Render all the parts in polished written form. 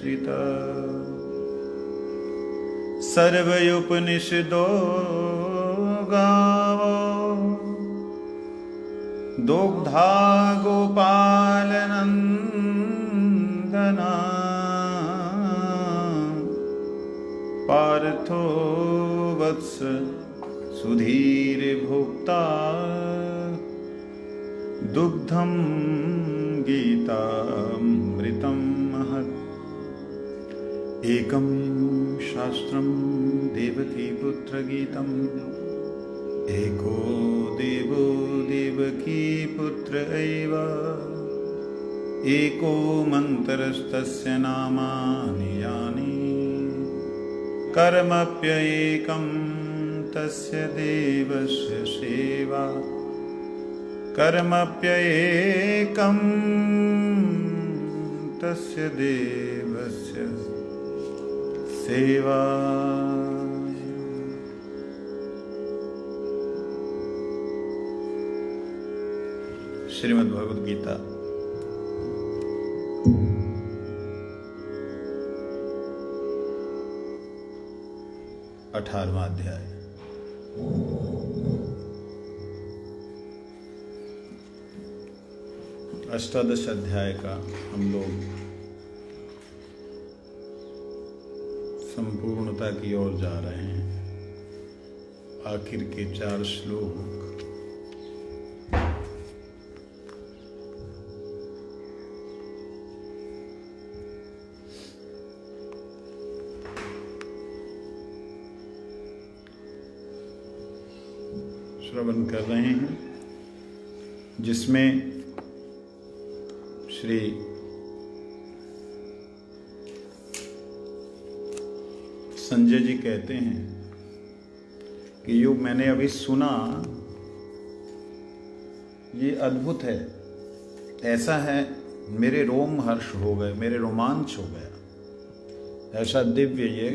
परिश्रिता सर्वयुपनिषदो गावो दुग्धा गोपालनन्दना पार्थो वत्स सुधीर्भुक्ता दुग्धं गीतामृतं महत् एकं शास्त्रं देवकीपुत्रगीतम् एको देवो देवकीपुत्र एव एको मन्त्रस्तस्य नामानि यानि कर्मप्येकं तस्य देवस्य सेवा कर्मप्येकं तस्य देवस्य सेवा। श्रीमद् भगवद गीता 18वां अध्याय। अष्टादश अध्याय का हम लोग संपूर्णता की ओर जा रहे हैं। आखिर के 4 श्लोक श्रवण कर रहे हैं, जिसमें श्री संजय जी कहते हैं कि यो मैंने अभी सुना, ये अद्भुत है, ऐसा है मेरे रोम हर्ष हो गए, मेरे रोमांच हो गया। ऐसा दिव्य ये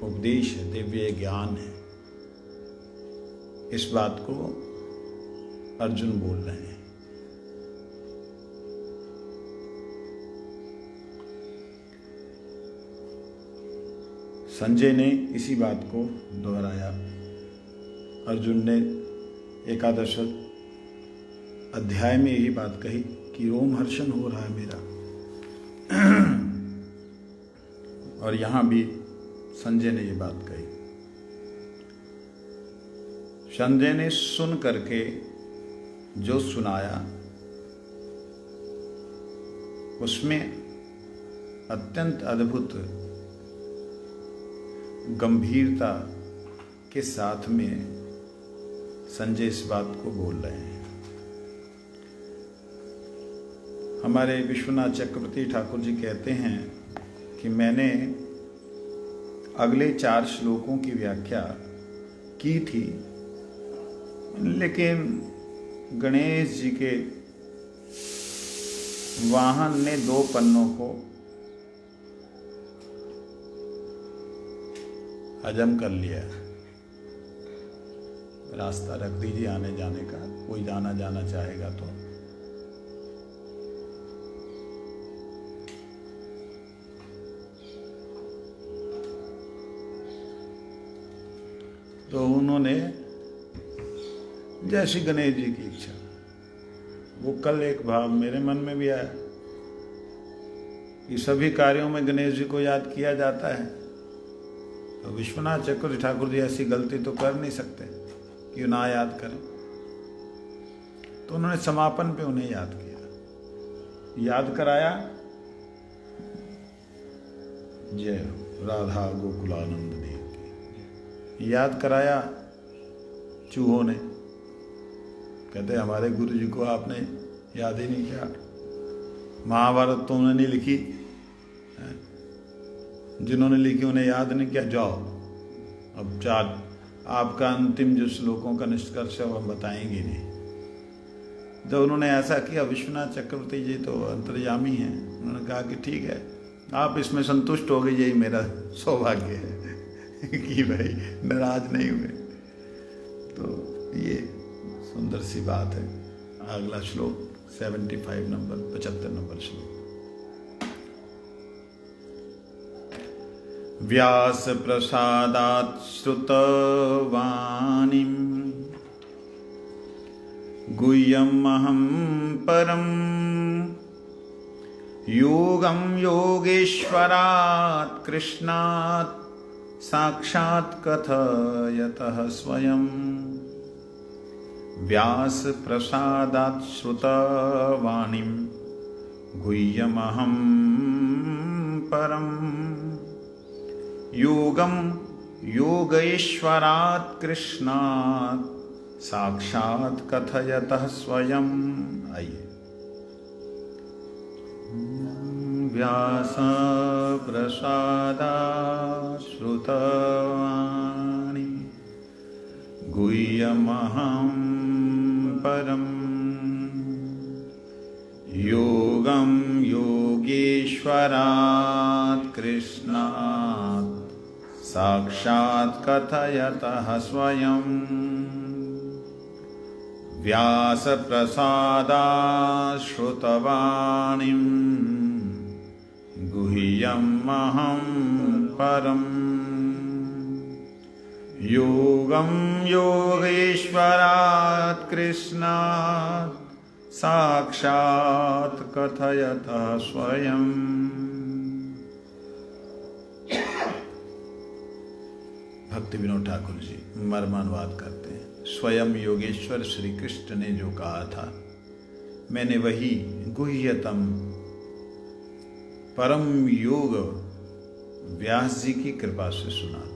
उपदेश है, दिव्य ज्ञान है। इस बात को अर्जुन बोल रहे हैं। संजय ने इसी बात को दोहराया। अर्जुन ने एकादश अध्याय में यही बात कही कि रोमहर्षण हो रहा है मेरा। और यहां भी संजय ने ये बात कही। संजय ने सुन करके जो सुनाया उसमें अत्यंत अद्भुत गंभीरता के साथ में संजय इस बात को बोल रहे हैं। हमारे विश्वनाथ चक्रवर्ती ठाकुर जी कहते हैं कि मैंने अगले 4 श्लोकों की व्याख्या की थी, लेकिन गणेश जी के वाहन ने 2 पन्नों को हजम कर लिया। रास्ता रख दीजिए आने जाने का, कोई जाना चाहेगा तो उन्होंने जैसी गणेश जी की इच्छा, वो कल एक भाव मेरे मन में भी आया कि सभी कार्यों में गणेश जी को याद किया जाता है, तो विश्वनाथ चक्रवर्ती ठाकुर जी ऐसी गलती तो कर नहीं सकते कि ना याद करें। तो उन्होंने समापन पे उन्हें याद किया, याद कराया। जय राधा गोकुलानंद देव की याद कराया चूहों ने। कहते हमारे गुरु जी को आपने याद ही नहीं किया। महाभारत तो उन्होंने नहीं लिखी, जिन्होंने लिखी उन्हें याद नहीं किया। जाओ अब 4 आपका अंतिम जो श्लोकों का निष्कर्ष है वो हम बताएंगे नहीं। जब उन्होंने ऐसा किया, विश्वनाथ चक्रवर्ती जी तो अंतर्यामी हैं, उन्होंने कहा कि ठीक है, आप इसमें संतुष्ट हो गए, यही मेरा सौभाग्य है कि भाई नाराज नहीं हुए। तो ये सुंदर सी बात है। अगला श्लोक 75 नंबर 75 नंबर श्लोक। व्यास प्रसादात् श्रुतवाणीं गुह्यमहं परं योगं योगेश्वरात् कृष्णात् साक्षात् कथयतः स्वयं। व्यास प्रसादात् श्रुतवाणीं गुह्यमहं परं योगं योगेश्वरात् कृष्णात् साक्षात् कथयतः स्वयं। आइए। व्यास प्रसादात् श्रुतवाणी गुह्यमहं परं योगं योगेश्वरात् कृष्णात् साक्षात् कथयतः स्वयं। व्यास प्रसादात् श्रुतवाणीं गुह्यमहं परं योगं योगेश्वरात् कृष्णात् साक्षात् कथयतः स्वयं। भक्ति विनोद ठाकुर जी मर्मानुवाद करते हैं। स्वयं योगेश्वर श्री कृष्ण ने जो कहा था, मैंने वही गुह्यतम परम योग व्यास जी की कृपा से सुना दिया।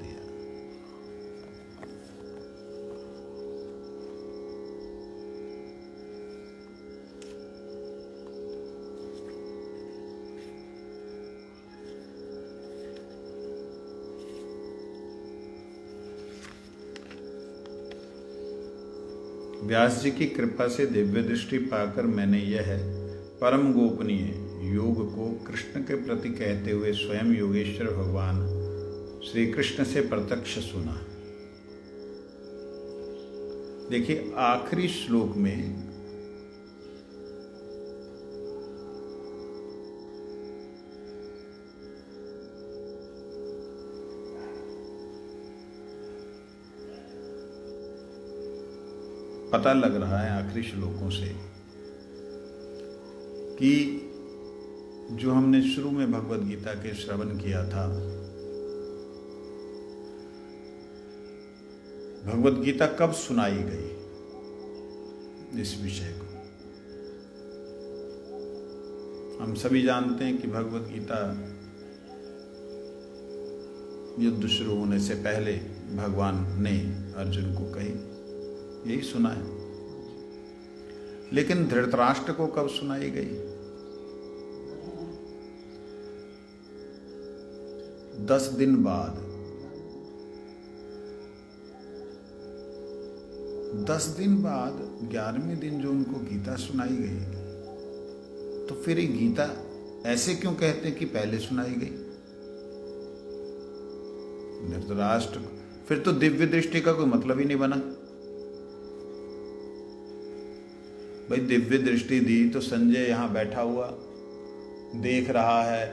व्यास जी की कृपा से दिव्य दृष्टि पाकर मैंने यह परम गोपनीय योग को कृष्ण के प्रति कहते हुए स्वयं योगेश्वर भगवान श्री कृष्ण से प्रत्यक्ष सुना। देखिए, आखिरी श्लोक में पता लग रहा है आखिरी श्लोकों से कि जो हमने शुरू में भगवद गीता के श्रवण किया था, भगवद गीता कब सुनाई गई, इस विषय को हम सभी जानते हैं कि भगवद गीता युद्ध शुरू होने से पहले भगवान ने अर्जुन को कही, यही सुना है। लेकिन धृतराष्ट्र को कब सुनाई गई? 10 दिन बाद। 10 दिन बाद 11वें दिन जो उनको गीता सुनाई गई, तो फिर ये गीता ऐसे क्यों कहते हैं कि पहले सुनाई गई? धृतराष्ट्र, फिर तो दिव्य दृष्टि का कोई मतलब ही नहीं बना। भाई दिव्य दृष्टि दी तो संजय यहां बैठा हुआ देख रहा है,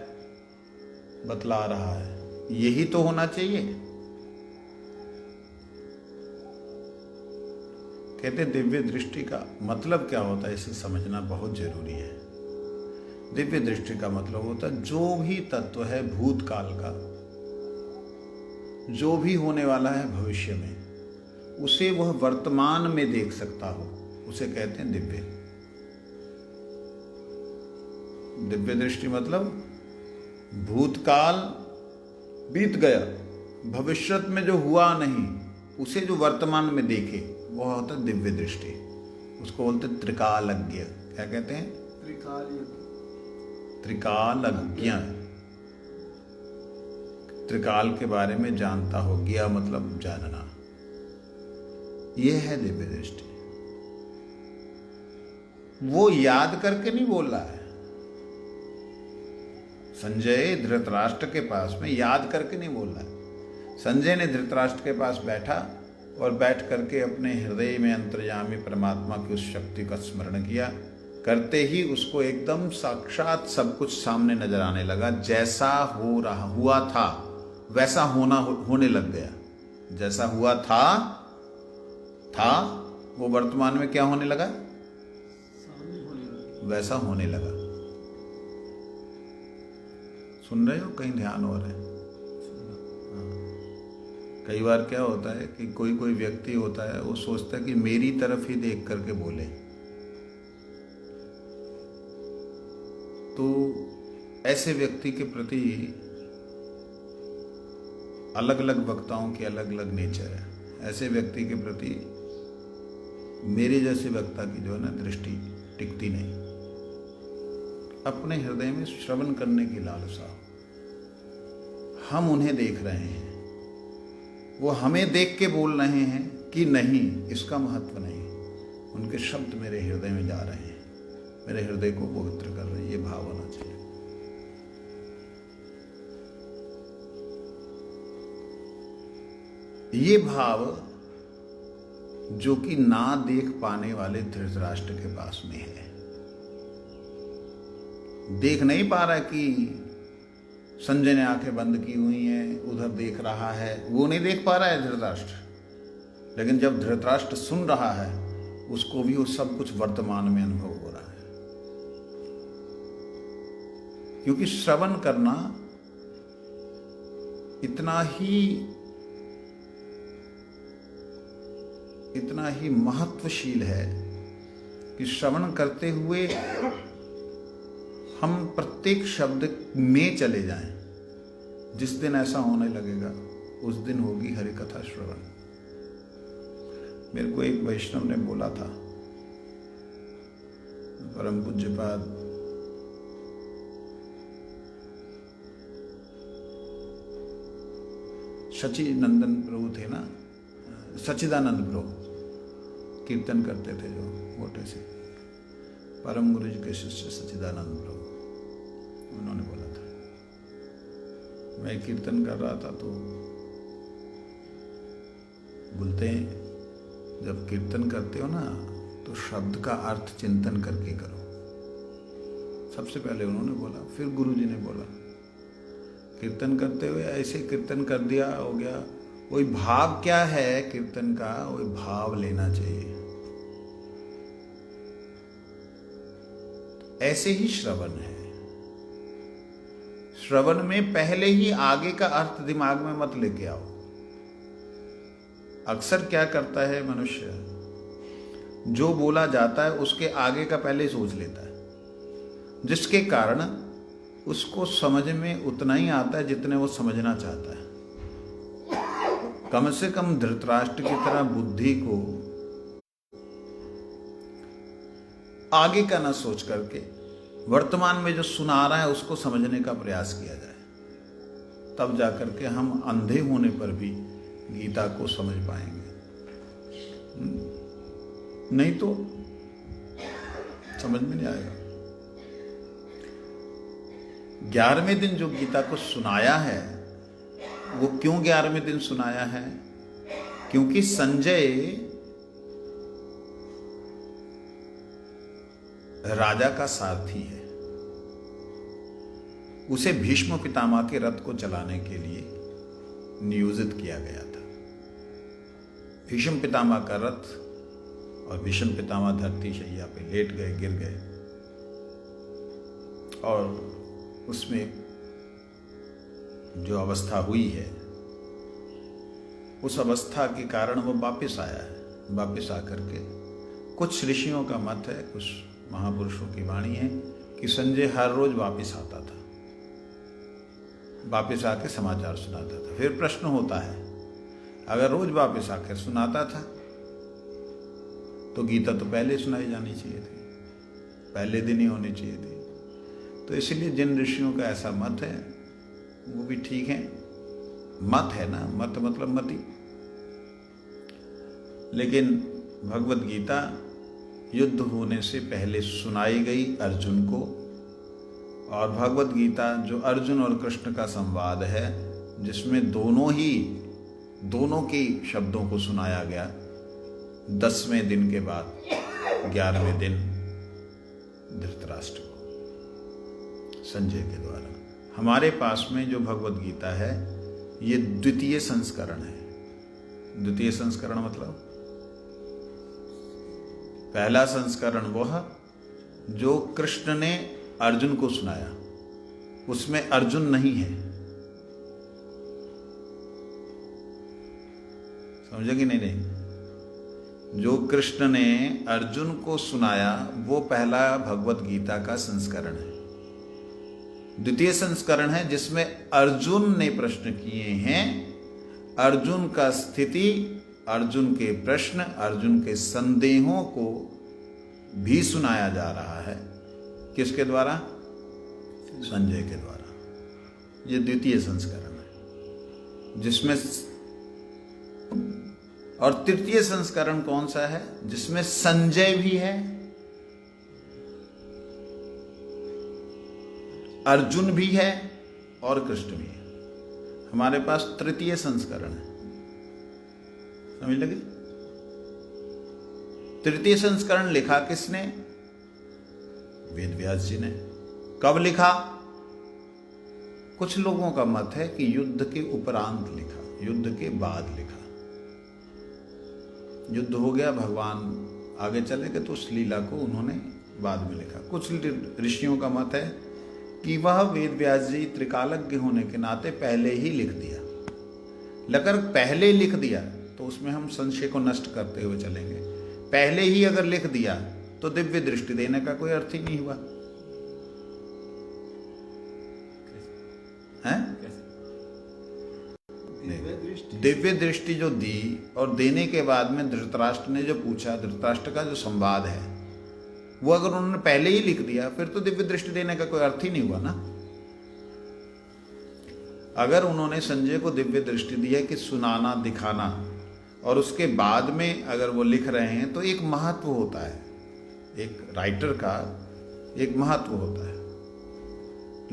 बतला रहा है, यही तो होना चाहिए। कहते दिव्य दृष्टि का मतलब क्या होता है, इसे समझना बहुत जरूरी है। दिव्य दृष्टि का मतलब होता है जो भी तत्व है भूतकाल का, जो भी होने वाला है भविष्य में, उसे वह वर्तमान में देख सकता हो, उसे कहते हैं दिव्य। दिव्य दृष्टि मतलब भूतकाल बीत गया, भविष्य में जो हुआ नहीं उसे जो वर्तमान में देखे, वह होता है दिव्य दृष्टि। उसको बोलते त्रिकालज्ञ। क्या कहते हैं? त्रिकालज्ञ। त्रिकाल के बारे में जानता हो, ज्ञा मतलब जानना, यह है दिव्य दृष्टि। वो याद करके नहीं बोल रहा है। संजय धृतराष्ट्र के पास में याद करके नहीं बोल रहा है। संजय ने धृतराष्ट्र के पास बैठा और बैठ करके अपने हृदय में अंतर्यामी परमात्मा की उस शक्ति का स्मरण किया। करते ही उसको एकदम साक्षात सब कुछ सामने नजर आने लगा, जैसा हुआ था वैसा होने लग गया। जैसा हुआ था वो वर्तमान में क्या होने लगा? वैसा होने लगा। सुन रहे हो? कहीं ध्यान हो रहा है? कई बार क्या होता है कि कोई व्यक्ति होता है, वो सोचता है कि मेरी तरफ ही देख करके बोले, तो ऐसे व्यक्ति के प्रति अलग अलग वक्ताओं की अलग अलग नेचर है। ऐसे व्यक्ति के प्रति मेरे जैसे वक्ता की जो है ना दृष्टि टिकती नहीं। अपने हृदय में श्रवण करने की लालसा, हम उन्हें देख रहे हैं, वो हमें देख के बोल रहे हैं कि नहीं, इसका महत्व नहीं, उनके शब्द मेरे हृदय में जा रहे हैं, मेरे हृदय को पवित्र कर रहे हैं, ये भाव होना चाहिए। ये भाव जो कि ना देख पाने वाले धृतराष्ट्र के पास में है। देख नहीं पा रहा कि संजय ने आंखें बंद की हुई हैं, उधर देख रहा है, वो नहीं देख पा रहा है धृतराष्ट्र। लेकिन जब धृतराष्ट्र सुन रहा है, उसको भी वो सब कुछ वर्तमान में अनुभव हो रहा है। क्योंकि श्रवण करना इतना ही महत्वशील है कि श्रवण करते हुए हम प्रत्येक शब्द में चले जाएं। जिस दिन ऐसा होने लगेगा, उस दिन होगी हरि कथा श्रवण। मेरे को एक वैष्णव ने बोला था, परम पूज्यपाद सचिनंदन प्रभु थे ना, सच्चिदानंद प्रभु कीर्तन करते थे जो मोटे से, परम गुरु जी के शिष्य सच्चिदानंद प्रभु, उन्होंने बोला था, मैं कीर्तन कर रहा था तो बोलते हैं जब कीर्तन करते हो ना तो शब्द का अर्थ चिंतन करके करो। सबसे पहले उन्होंने बोला, फिर गुरु जी ने बोला, कीर्तन करते हुए ऐसे कीर्तन कर दिया, हो गया, वही भाव क्या है कीर्तन का, वही भाव लेना चाहिए। ऐसे ही श्रवण है। श्रवण में पहले ही आगे का अर्थ दिमाग में मत लेके आओ। अक्सर क्या करता है मनुष्य, जो बोला जाता है उसके आगे का पहले सोच लेता है, जिसके कारण उसको समझ में उतना ही आता है जितने वो समझना चाहता है। कम से कम धृतराष्ट्र की तरह बुद्धि को आगे का ना सोच करके वर्तमान में जो सुना रहा है उसको समझने का प्रयास किया जाए, तब जाकर के हम अंधे होने पर भी गीता को समझ पाएंगे। नहीं तो समझ में नहीं आएगा। 11वें दिन जो गीता को सुनाया है, वो क्यों 11वें दिन सुनाया है? क्योंकि संजय राजा का सारथी है, उसे भीष्म पितामह के रथ को चलाने के लिए नियोजित किया गया था। भीष्म पितामह का रथ, और भीष्म पितामह धरती शैया पे लेट गए, गिर गए, और उसमें जो अवस्था हुई है, उस अवस्था के कारण वो वापस आया है। वापस आकर के कुछ ऋषियों का मत है, कुछ महापुरुषों की वाणी है कि संजय हर रोज वापस आता था, वापस आके समाचार सुनाता था। फिर प्रश्न होता है, अगर रोज वापस आकर सुनाता था तो गीता तो पहले सुनाई जानी चाहिए थी, पहले दिन ही होनी चाहिए थी। तो इसलिए जिन ऋषियों का ऐसा मत है वो भी ठीक है, मत है ना, मत मतलब मति। लेकिन भगवत गीता युद्ध होने से पहले सुनाई गई अर्जुन को, और भगवत गीता जो अर्जुन और कृष्ण का संवाद है, जिसमें दोनों के शब्दों को सुनाया गया 10वें दिन के बाद 11वें दिन धृतराष्ट्र को संजय के द्वारा। हमारे पास में जो भगवत गीता है, ये द्वितीय संस्करण है। द्वितीय संस्करण मतलब पहला संस्करण वह जो कृष्ण ने अर्जुन को सुनाया, उसमें अर्जुन नहीं है। समझे कि नहीं? जो कृष्ण ने अर्जुन को सुनाया वो पहला भगवत गीता का संस्करण है। द्वितीय संस्करण है जिसमें अर्जुन ने प्रश्न किए हैं, अर्जुन का स्थिति, अर्जुन के प्रश्न, अर्जुन के संदेहों को भी सुनाया जा रहा है। किसके द्वारा? संजय के द्वारा। ये द्वितीय संस्करण है जिसमें, और तृतीय संस्करण कौन सा है? जिसमें संजय भी है, अर्जुन भी है और कृष्ण भी है। हमारे पास तृतीय संस्करण है। समझ लगे? तृतीय संस्करण लिखा किसने? वेद व्यास जी ने। कब लिखा? कुछ लोगों का मत है कि युद्ध के उपरांत लिखा, युद्ध के बाद लिखा। युद्ध हो गया, भगवान आगे चले गए तो उस लीला को उन्होंने बाद में लिखा। कुछ ऋषियों का मत है कि वह वेद व्यास जी त्रिकालज्ञ होने के नाते पहले ही लिख दिया। अगर पहले लिख दिया तो उसमें हम संशय को नष्ट करते हुए चलेंगे। पहले ही अगर लिख दिया तो दिव्य दृष्टि देने का कोई अर्थ ही नहीं हुआ है? दिव्य दृष्टि जो दी और देने के बाद में धृतराष्ट्र ने जो पूछा, धृतराष्ट्र का जो संवाद है वो अगर उन्होंने पहले ही लिख दिया फिर तो दिव्य दृष्टि देने का कोई अर्थ ही नहीं हुआ ना। अगर उन्होंने संजय को दिव्य दृष्टि दी है कि सुनाना, दिखाना, और उसके बाद में अगर वो लिख रहे हैं तो एक महत्व होता है, एक राइटर का एक महत्व होता है।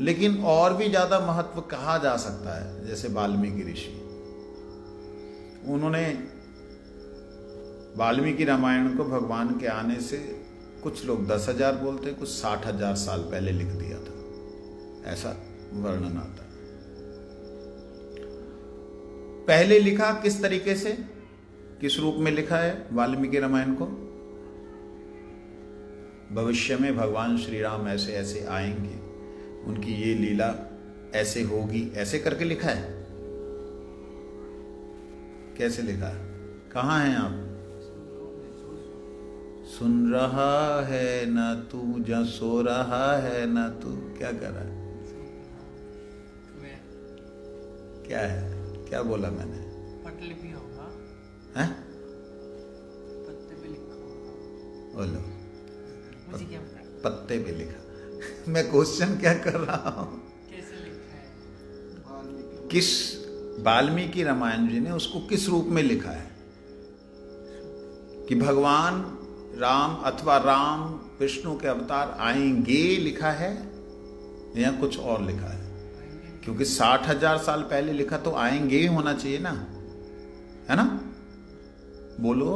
लेकिन और भी ज्यादा महत्व कहा जा सकता है। जैसे वाल्मीकि ऋषि, उन्होंने वाल्मीकि रामायण को भगवान के आने से कुछ लोग 10,000 बोलते, कुछ 60,000 साल पहले लिख दिया था, ऐसा वर्णन आता है। पहले लिखा किस तरीके से, किस रूप में लिखा है वाल्मीकि रामायण को? भविष्य में भगवान श्री राम ऐसे ऐसे आएंगे, उनकी ये लीला ऐसे होगी, ऐसे करके लिखा है। कैसे लिखा है? कहाँ हैं आप? सुन रहा है ना तू, जा सो रहा है ना तू, क्या कर रहा है? क्या है? क्या बोला मैंने? पटलिपि होगा। हैं? पत्ते पे लिखा होगा। बोलो। मुझे क्या पता? पत्ते पे लिखा। मैं क्वेश्चन क्या कर रहा हूँ? कैसे लिखा है? किस वाल्मीकि रामायण जी ने उसको किस रूप में लिखा है कि भगवान राम अथवा राम विष्णु के अवतार आएंगे लिखा है या कुछ और लिखा है? क्योंकि 60,000 साल पहले लिखा तो आएंगे ही होना चाहिए ना, है ना? बोलो।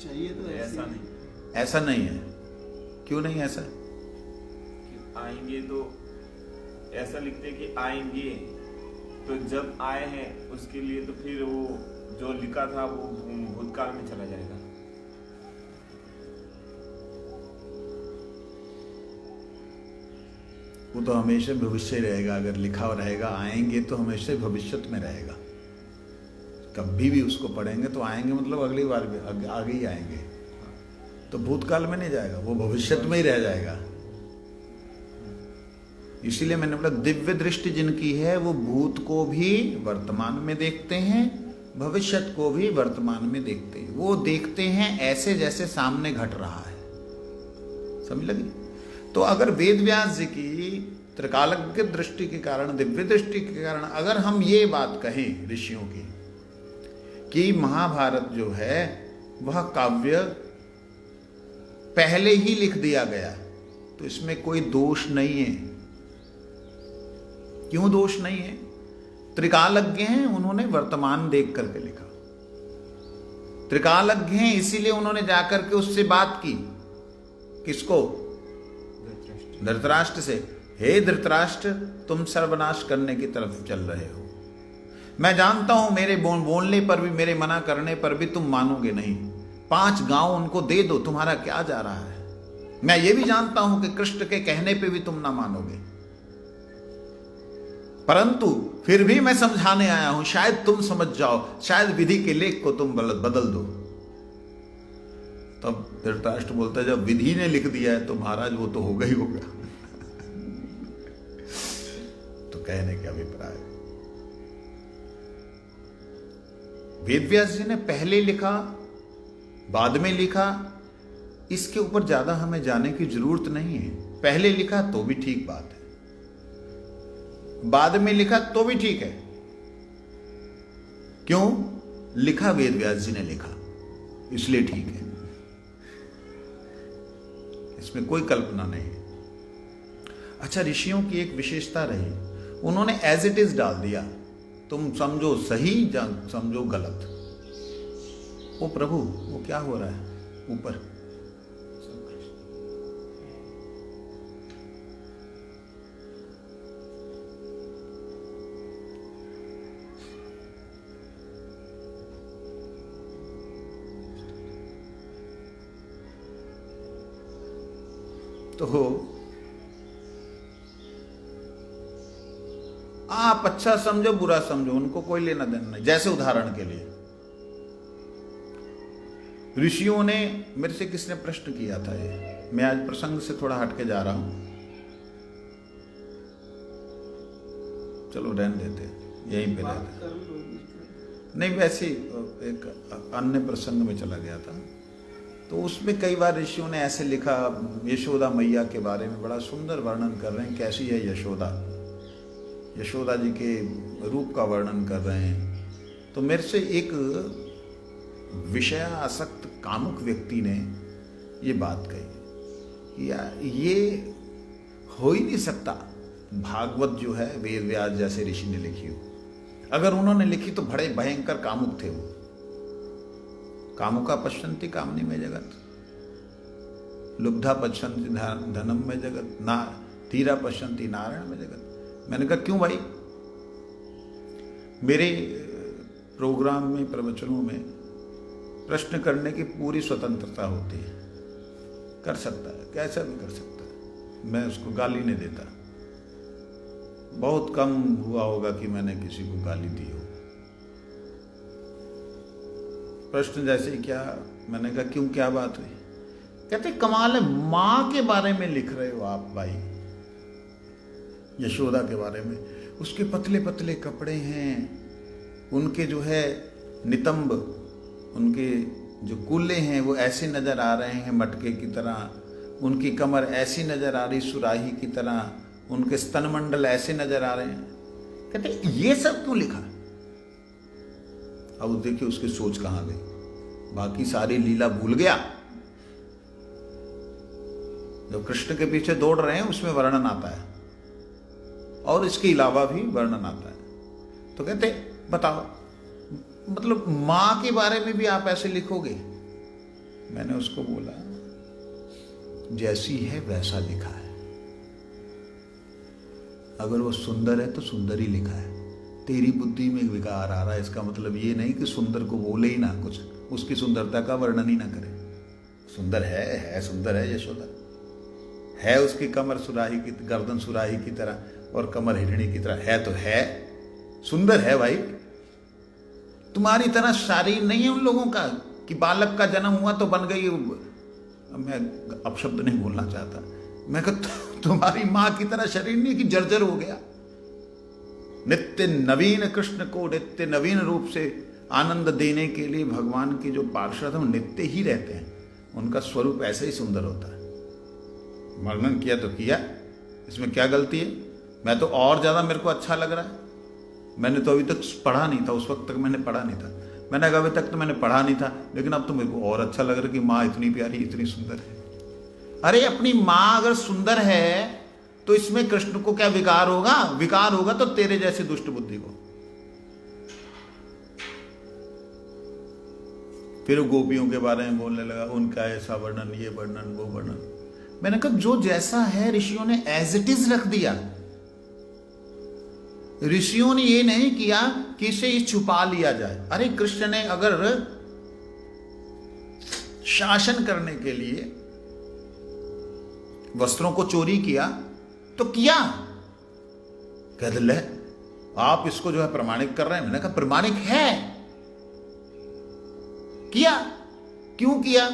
चाहिए तो ऐसा नहीं, ऐसा नहीं है। क्यों नहीं ऐसा? आएंगे तो ऐसा लिखते कि आएंगे, तो जब आए हैं उसके लिए तो फिर वो जो लिखा था वो भूतकाल में चला जाएगा। वो तो हमेशा भविष्य रहेगा। अगर लिखा रहेगा आएंगे तो हमेशा भविष्य में रहेगा। कभी भी उसको पढ़ेंगे तो आएंगे मतलब अगली बार भी आगे ही आएंगे, तो भूतकाल में नहीं जाएगा, वो भविष्य में ही रह जाएगा। इसीलिए मैंने बोला दिव्य दृष्टि जिनकी है वो भूत को भी वर्तमान में देखते हैं, भविष्य को भी वर्तमान में देखते हैं। वो देखते हैं ऐसे जैसे सामने घट रहा है। समझ लगी? तो अगर वेद व्यास जी की त्रिकालज्ञ दृष्टि के कारण, दिव्य दृष्टि के कारण अगर हम ये बात कहें ऋषियों की कि महाभारत जो है वह काव्य पहले ही लिख दिया गया, तो इसमें कोई दोष नहीं है। क्यों दोष नहीं है? त्रिकालज्ञ हैं, उन्होंने वर्तमान देख करके लिखा। त्रिकालज्ञ हैं इसीलिए उन्होंने जाकर के उससे बात की। किसको? धृतराष्ट्र से। हे धृतराष्ट्र, तुम सर्वनाश करने की तरफ चल रहे हो। मैं जानता हूं मेरे बोलने पर भी, मेरे मना करने पर भी तुम मानोगे नहीं। 5 गांव उनको दे दो, तुम्हारा क्या जा रहा है। मैं ये भी जानता हूं कि कृष्ण के कहने पे भी तुम ना मानोगे, परंतु फिर भी मैं समझाने आया हूं, शायद तुम समझ जाओ, शायद विधि के लेख को तुम बदल दो। तब धृतराष्ट्र बोलता है, जब विधि ने लिख दिया है तो महाराज वो तो होगा ही होगा। तो कहने के अभिप्राय, वेदव्यास जी ने पहले लिखा बाद में लिखा, इसके ऊपर ज्यादा हमें जाने की जरूरत नहीं है। पहले लिखा तो भी ठीक बात है, बाद में लिखा तो भी ठीक है। क्यों लिखा? वेदव्यास जी ने लिखा, इसलिए ठीक है। इसमें कोई कल्पना नहीं। अच्छा, ऋषियों की एक विशेषता रही, उन्होंने एज इट इज डाल दिया। तुम समझो सही, समझो गलत। ओ प्रभु, वो क्या हो रहा है ऊपर? तो आप अच्छा समझो बुरा समझो, उनको कोई लेना देना नहीं। जैसे उदाहरण के लिए, ऋषियों ने, मेरे से किसने प्रश्न किया था, ये मैं आज प्रसंग से थोड़ा हटके जा रहा हूं, चलो रहने देते, यहीं पे रहते। नहीं, वैसे एक अन्य प्रसंग में चला गया था, तो उसमें कई बार ऋषियों ने ऐसे लिखा, यशोदा मैया के बारे में बड़ा सुंदर वर्णन कर रहे हैं, कैसी है यशोदा, यशोदा जी के रूप का वर्णन कर रहे हैं। तो मेरे से एक विषयासक्त कामुक व्यक्ति ने ये बात कही, या ये हो ही नहीं सकता, भागवत जो है वेद व्यास जैसे ऋषि ने लिखी हो। अगर उन्होंने लिखी तो बड़े भयंकर कामुक थे वो। कामुका पश्यन्ति कामनी में जगत, लुब्धा पश्यन्ति धनम में जगत, ना धीरा पश्यन्ति नारायण में जगत। मैंने कहा क्यों भाई? मेरे प्रोग्राम में, प्रवचनों में प्रश्न करने की पूरी स्वतंत्रता होती है, कर सकता है, कैसा भी कर सकता है, मैं उसको गाली नहीं देता। बहुत कम हुआ होगा कि मैंने किसी को गाली दी हो। प्रश्न जैसे क्या, मैंने कहा क्यों, क्या बात हुई? कहते कमाल है, मां के बारे में लिख रहे हो आप भाई, यशोदा के बारे में। उसके पतले पतले कपड़े हैं, उनके जो है नितंब, उनके जो कूल्हे हैं वो ऐसे नजर आ रहे हैं मटके की तरह, उनकी कमर ऐसी नजर आ रही सुराही की तरह, उनके स्तनमंडल ऐसे नजर आ रहे हैं। कहते ये सब क्यों लिखा? अब देखिए उसकी सोच कहां गई, बाकी सारी लीला भूल गया। जो कृष्ण के पीछे दौड़ रहे हैं उसमें वर्णन आता है, और इसके अलावा भी वर्णन आता है। तो कहते बताओ, मतलब मां के बारे में भी आप ऐसे लिखोगे? मैंने उसको बोला जैसी है वैसा लिखा है, अगर वो सुंदर है तो सुंदर ही लिखा है। तेरी बुद्धि में विकार आ रहा है, इसका मतलब ये नहीं कि सुंदर को बोले ही ना कुछ, उसकी सुंदरता का वर्णन ही ना करे। सुंदर है सुंदर है यशोदा, है उसकी कमर सुराही की, गर्दन सुराही की तरह और कमर हिरणी की तरह, है तो है, सुंदर है भाई। तुम्हारी तरह शरीर नहीं है उन लोगों का कि बालक का जन्म हुआ तो बन गई। मैं अपशब्द नहीं बोलना चाहता, मैं कहता तुम्हारी मां की तरह शरीर नहीं कि जर्जर हो गया। नित्य नवीन कृष्ण को नित्य नवीन रूप से आनंद देने के लिए भगवान की जो पार्षद हैं नित्य ही रहते हैं, उनका स्वरूप ऐसे ही सुंदर होता है। वर्णन किया तो किया, इसमें क्या गलती है? मैं तो और ज्यादा मेरे को अच्छा लग रहा है। मैंने तो अभी तक पढ़ा नहीं था, उस वक्त तक मैंने पढ़ा नहीं था। मैंने कहा अभी तक तो मैंने पढ़ा नहीं था, लेकिन अब तो मेरे को और अच्छा लग रहा है कि माँ इतनी प्यारी, इतनी सुंदर है। अरे अपनी माँ अगर सुंदर है तो इसमें कृष्ण को क्या विकार होगा? विकार होगा तो तेरे जैसे दुष्ट बुद्धि को। फिर गोपियों के बारे में बोलने लगा, उनका ऐसा वर्णन, ये वर्णन, वो वर्णन। मैंने कहा जो जैसा है ऋषियों ने एज इट इज रख दिया। ऋषियों ने ये नहीं किया कि इसे छुपा लिया जाए। अरे कृष्ण ने अगर शासन करने के लिए वस्त्रों को चोरी किया तो किया, कह ले आप इसको जो है प्रमाणिक कर रहे हैं। मैंने कहा प्रमाणिक है, किया। क्यों किया?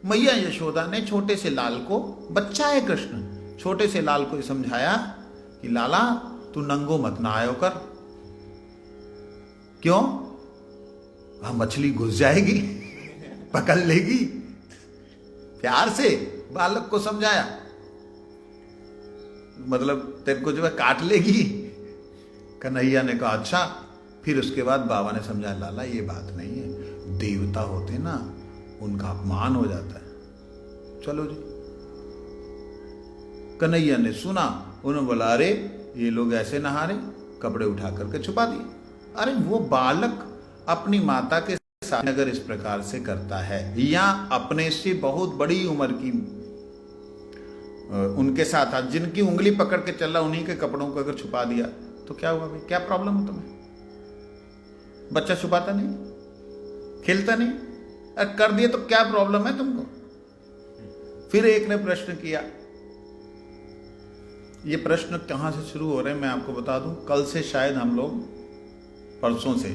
मैया यशोदा ने छोटे से लाल को, बच्चा है कृष्ण, छोटे से लाल को समझाया कि लाला तू नंगो मत नहायो कर। क्यों? वहां मछली घुस जाएगी, पकड़ लेगी। प्यार से बालक को समझाया, मतलब तेरे को जो है काट लेगी। कन्हैया ने कहा अच्छा। फिर उसके बाद बाबा ने समझाया लाला ये बात नहीं है, देवता होते ना उनका अपमान हो जाता है। चलो जी। कन्हैया ने सुना, उन्होंने बोला अरे ये लोग ऐसे नहा रहे, कपड़े उठा करके छुपा दिए। अरे वो बालक अपनी माता के साथ अगर इस प्रकार से करता है या अपने से बहुत बड़ी उम्र की उनके साथ जिनकी उंगली पकड़ के चला उन्हीं के कपड़ों को अगर छुपा दिया तो क्या हुआ भाई? क्या प्रॉब्लम है तुम्हें? बच्चा छुपाता नहीं, खेलता नहीं, अरे कर दिए तो क्या प्रॉब्लम है तुमको? फिर एक ने प्रश्न किया। ये प्रश्न कहां से शुरू हो रहे हैं मैं आपको बता दूं। कल से शायद हम लोग, परसों से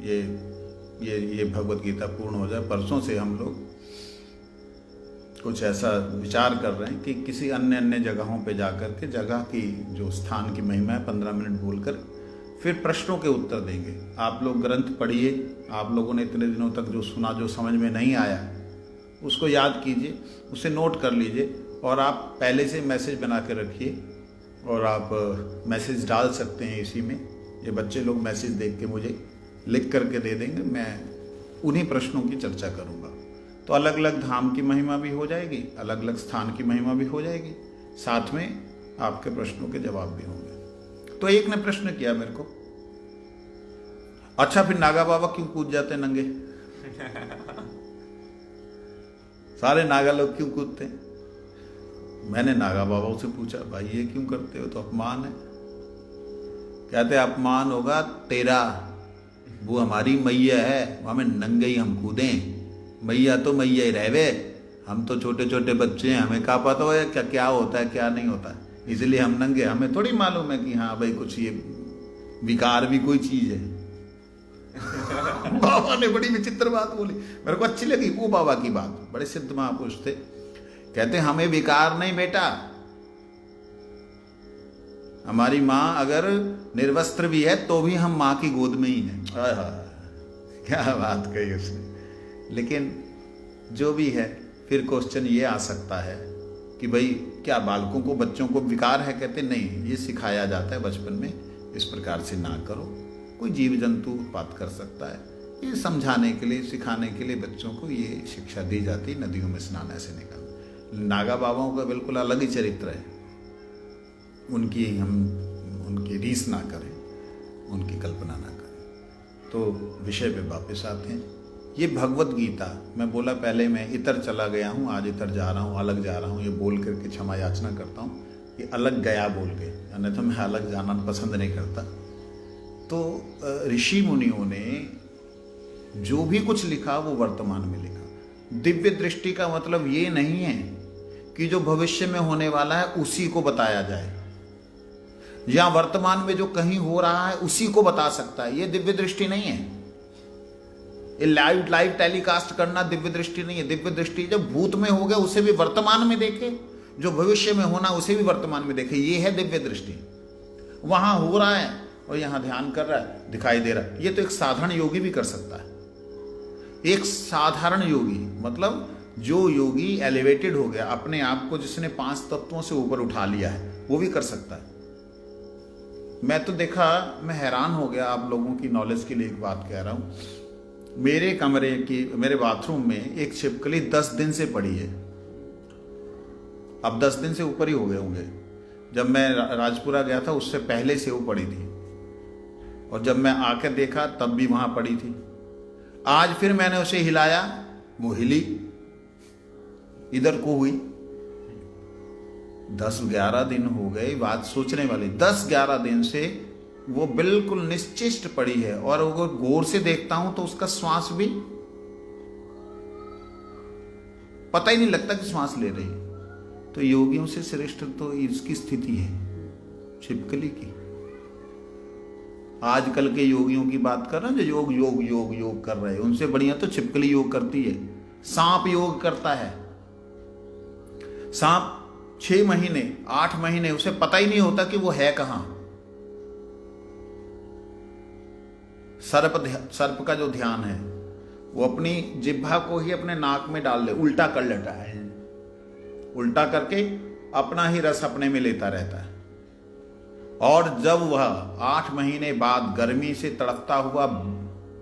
ये भगवत गीता पूर्ण हो जाए, परसों से हम लोग कुछ ऐसा विचार कर रहे हैं कि किसी अन्य जगहों पे जाकर के जगह की जो स्थान की महिमा है 15 मिनट बोलकर फिर प्रश्नों के उत्तर देंगे। आप लोग ग्रंथ पढ़िए, आप लोगों ने इतने दिनों तक जो सुना, जो समझ में नहीं आया उसको याद कीजिए, उसे नोट कर लीजिए और आप पहले से मैसेज बना के रखिए और आप मैसेज डाल सकते हैं इसी में। ये बच्चे लोग मैसेज देख के मुझे लिख करके दे देंगे, मैं उन्हीं प्रश्नों की चर्चा करूँगा। तो अलग अलग धाम की महिमा भी हो जाएगी, अलग अलग स्थान की महिमा भी हो जाएगी, साथ में आपके प्रश्नों के जवाब भी होंगे। तो एक ने प्रश्न किया मेरे को, अच्छा फिर नागा बाबा क्यों कूद जाते नंगे? सारे नागा लोग क्यों कूदते? मैंने नागा बाबा से पूछा भाई ये क्यों करते हो? तो अपमान है। कहते अपमान होगा तेरा, वो हमारी मैया है, हमें नंगे ही हम कूदें। मैया तो मैया ही रहवे, हम तो छोटे छोटे बच्चे हैं, हमें क्या पता हो क्या क्या होता है क्या नहीं होता है, इसलिए हम नंगे। हमें थोड़ी मालूम है कि हाँ भाई कुछ ये विकार भी कोई चीज है। बाबा ने बड़ी विचित्र बात बोली, मेरे को अच्छी लगी वो बाबा की बात। बड़े सिद्ध महापुरुष थे। कहते हमें विकार नहीं बेटा, हमारी माँ अगर निर्वस्त्र भी है तो भी हम माँ की गोद में ही हैं। क्या बात कही उसने। लेकिन जो भी है, फिर क्वेश्चन ये आ सकता है कि भाई क्या बालकों को, बच्चों को विकार है? कहते नहीं, ये सिखाया जाता है बचपन में, इस प्रकार से ना करो। कोई जीव जंतु उत्पात कर सकता है, ये समझाने के लिए, सिखाने के लिए बच्चों को ये शिक्षा दी जाती। नदियों में स्नान ऐसे नहीं करना। नागा बाबाओं का बिल्कुल अलग ही चरित्र है, उनकी हम उनकी रीस ना करें, उनकी कल्पना ना करें। तो विषय पे वापस आते हैं। ये भगवत गीता, मैं बोला पहले मैं इतर चला गया हूँ, आज इतर जा रहा हूँ, अलग जा रहा हूँ, ये बोल करके क्षमा याचना करता हूँ। ये अलग गया बोल के, अन्यथा मैं अलग जाना पसंद नहीं करता। तो ऋषि मुनियों ने जो भी कुछ लिखा वो वर्तमान में लिखा। दिव्य दृष्टि का मतलब ये नहीं है कि जो भविष्य में होने वाला है उसी को बताया जाए, या वर्तमान में जो कहीं हो रहा है उसी को बता सकता है, ये दिव्य दृष्टि नहीं है। ये लाइव टेलीकास्ट करना दिव्य दृष्टि नहीं है। दिव्य दृष्टि जब भूत में हो गया उसे भी वर्तमान में देखे, जो भविष्य में होना उसे भी वर्तमान में देखे, ये है दिव्य दृष्टि। वहां हो रहा है और यहां ध्यान कर रहा है, दिखाई दे रहा है। ये तो एक साधारण योगी भी कर सकता है। एक साधारण योगी मतलब जो योगी एलिवेटेड हो गया, अपने आप को जिसने 5 तत्वों से ऊपर उठा लिया है, वो भी कर सकता है। मैं तो देखा, मैं हैरान हो गया। आप लोगों की नॉलेज के लिए एक बात कह रहा हूं। मेरे कमरे की, मेरे बाथरूम में एक छिपकली 10 दिन से पड़ी है। अब 10 दिन से ऊपर ही हो गए होंगे। जब मैं राजपुरा गया था उससे पहले से वो पड़ी थी, और जब मैं आकर देखा तब भी वहां पड़ी थी। आज फिर मैंने उसे हिलाया, वो हिली, इधर को हुई, 10-11 दिन हो गए, बात सोचने वाली। 10-11 दिन से वो बिल्कुल निश्चिष्ट पड़ी है, और अगर गौर से देखता हूं तो उसका श्वास भी पता ही नहीं लगता कि श्वास ले रही है। तो योगियों से श्रेष्ठ तो इसकी स्थिति है छिपकली की। आजकल के योगियों की बात कर रहे हैं, जो योग योग योग योग कर रहे हैं, उनसे बढ़िया तो छिपकली योग करती है। सांप योग करता है। सांप 6 महीने 8 महीने उसे पता ही नहीं होता कि वो है कहां। सर्प का जो ध्यान है वो अपनी जिह्वा को ही अपने नाक में डाल ले, उल्टा कर लेता है, उल्टा करके अपना ही रस अपने में लेता रहता है। और जब वह 8 महीने बाद गर्मी से तड़पता हुआ,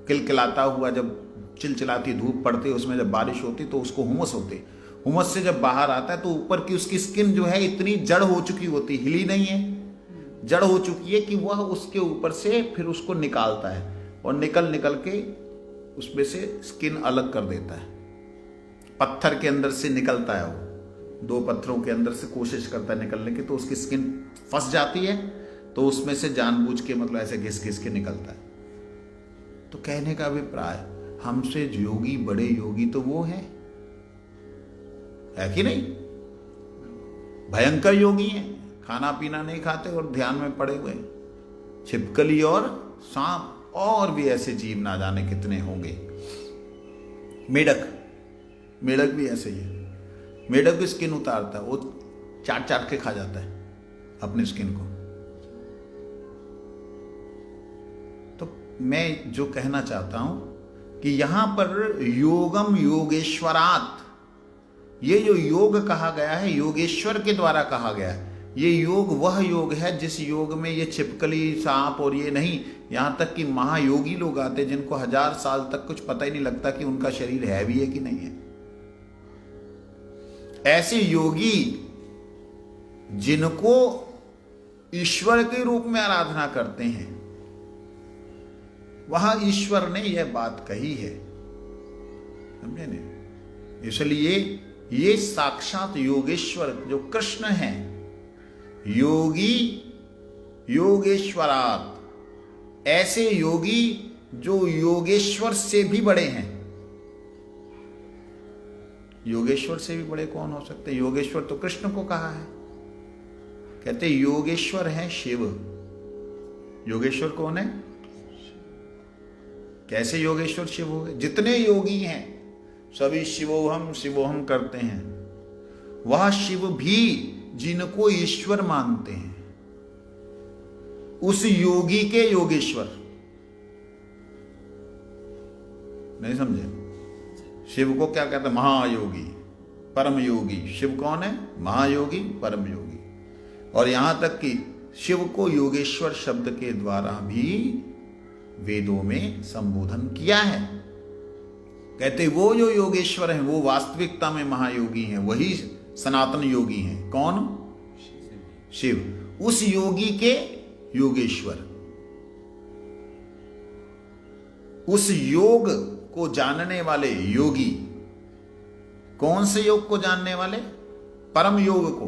किलकिलाता हुआ, जब चिलचिलाती धूप पड़ती, उसमें जब बारिश होती तो उसको हुमस होती, हुमस से जब बाहर आता है तो ऊपर की उसकी स्किन जो है इतनी जड़ हो चुकी होती, हिली नहीं है, जड़ हो चुकी है कि वह उसके ऊपर से फिर उसको निकालता है, और निकल के उसमें से स्किन अलग कर देता है। पत्थर के अंदर से निकलता है वो, 2 पत्थरों के अंदर से कोशिश करता है निकलने की, तो उसकी स्किन फंस जाती है, तो उसमें से जानबूझ के मतलब ऐसे घिस घिस के निकलता है। तो कहने का अभिप्राय, हमसे योगी, बड़े योगी तो वो है कि नहीं? भयंकर योगी हैं, खाना पीना नहीं खाते और ध्यान में पड़े हुए। छिपकली और सांप और भी ऐसे जीव ना जाने कितने होंगे। मेढक भी ऐसे ही है। मेढक की स्किन उतारता है, वो चाट के खा जाता है अपनी स्किन को। तो मैं जो कहना चाहता हूं कि यहां पर योगम योगेश्वरात, ये जो योग कहा गया है योगेश्वर के द्वारा कहा गया है। ये योग वह योग है जिस योग में ये छिपकली, सांप और ये नहीं, यहां तक कि महायोगी लोग आते जिनको 1000 साल तक कुछ पता ही नहीं लगता कि उनका शरीर है भी है कि नहीं है। ऐसे योगी जिनको ईश्वर के रूप में आराधना करते हैं, वहां ईश्वर ने यह बात कही है, समझे नहीं? इसलिए ये साक्षात योगेश्वर जो कृष्ण हैं, योगी योगेश्वरात, ऐसे योगी जो योगेश्वर से भी बड़े हैं। योगेश्वर से भी बड़े कौन हो सकते? योगेश्वर तो कृष्ण को कहा है, कहते योगेश्वर है शिव। योगेश्वर कौन है? कैसे योगेश्वर शिव हो गए? जितने योगी हैं सभी शिवोहम करते हैं। वह शिव भी जिनको ईश्वर मानते हैं, उस योगी के योगेश्वर। नहीं समझे? शिव को क्या कहते हैं? महायोगी, परम योगी। शिव कौन है? महायोगी, परम योगी। और यहां तक कि शिव को योगेश्वर शब्द के द्वारा भी वेदों में संबोधन किया है। कहते वो जो योगेश्वर हैं वो वास्तविकता में महायोगी हैं, वही सनातन योगी हैं। कौन? शिव। उस योगी के योगेश्वर, उस योग को जानने वाले योगी। कौन से योग को जानने वाले? परम योग को।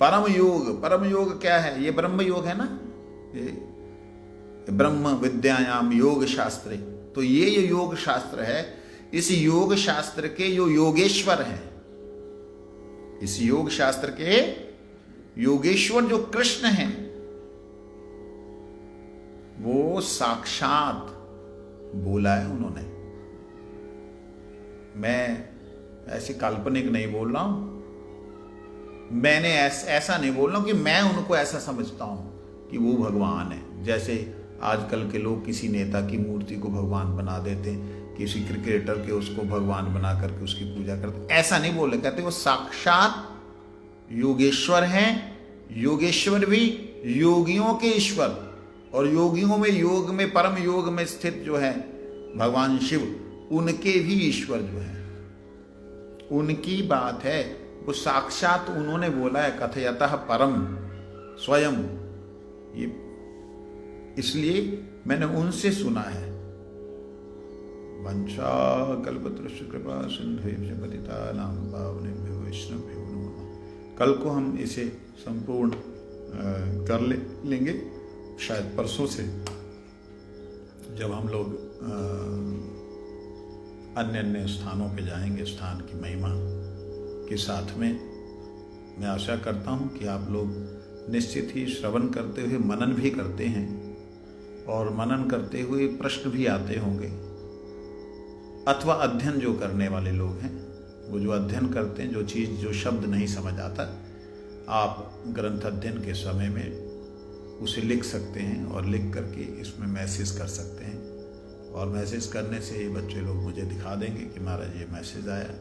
परम योग क्या है? ये ब्रह्म योग है ना, ये ब्रह्म विद्यायाम योग शास्त्रे। तो ये जो योग शास्त्र है, इस योग शास्त्र के जो योगेश्वर हैं, इस योग शास्त्र के योगेश्वर जो कृष्ण हैं, वो साक्षात बोला है उन्होंने। मैं ऐसी काल्पनिक नहीं बोल रहा हूं, मैंने ऐसा नहीं बोल रहा हूं कि मैं उनको ऐसा समझता हूं कि वो भगवान है। जैसे आजकल के लोग किसी नेता की मूर्ति को भगवान बना देते हैं, किसी क्रिकेटर के उसको भगवान बना करके उसकी पूजा करते, ऐसा नहीं बोले। कहते वो साक्षात योगेश्वर हैं। योगेश्वर भी योगियों के ईश्वर, और योगियों में योग में परम योग में स्थित जो है भगवान शिव, उनके भी ईश्वर जो है, उनकी बात है। वो साक्षात उन्होंने बोला है, कथयतः परम स्वयं। ये इसलिए मैंने उनसे सुना है। वंशा कल्पतरुश्च कृपा सिंधुभ्यो पतितानां पावनेभ्यो वैष्णवेभ्यो नमः। कल को हम इसे संपूर्ण कर लेंगे, शायद परसों से जब हम लोग अन्य अन्य स्थानों पे जाएंगे, स्थान की महिमा के साथ में। मैं आशा करता हूँ कि आप लोग निश्चित ही श्रवण करते हुए मनन भी करते हैं, और मनन करते हुए प्रश्न भी आते होंगे, अथवा अध्ययन जो करने वाले लोग हैं, वो जो अध्ययन करते हैं, जो शब्द नहीं समझ आता, आप ग्रंथ अध्ययन के समय में उसे लिख सकते हैं, और लिख करके इसमें मैसेज कर सकते हैं। और मैसेज करने से ये बच्चे लोग मुझे दिखा देंगे कि महाराज ये मैसेज आया,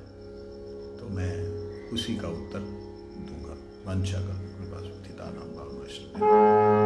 तो मैं उसी का उत्तर दूंगा। वंशा का कृपा सुखिता नाम भाव।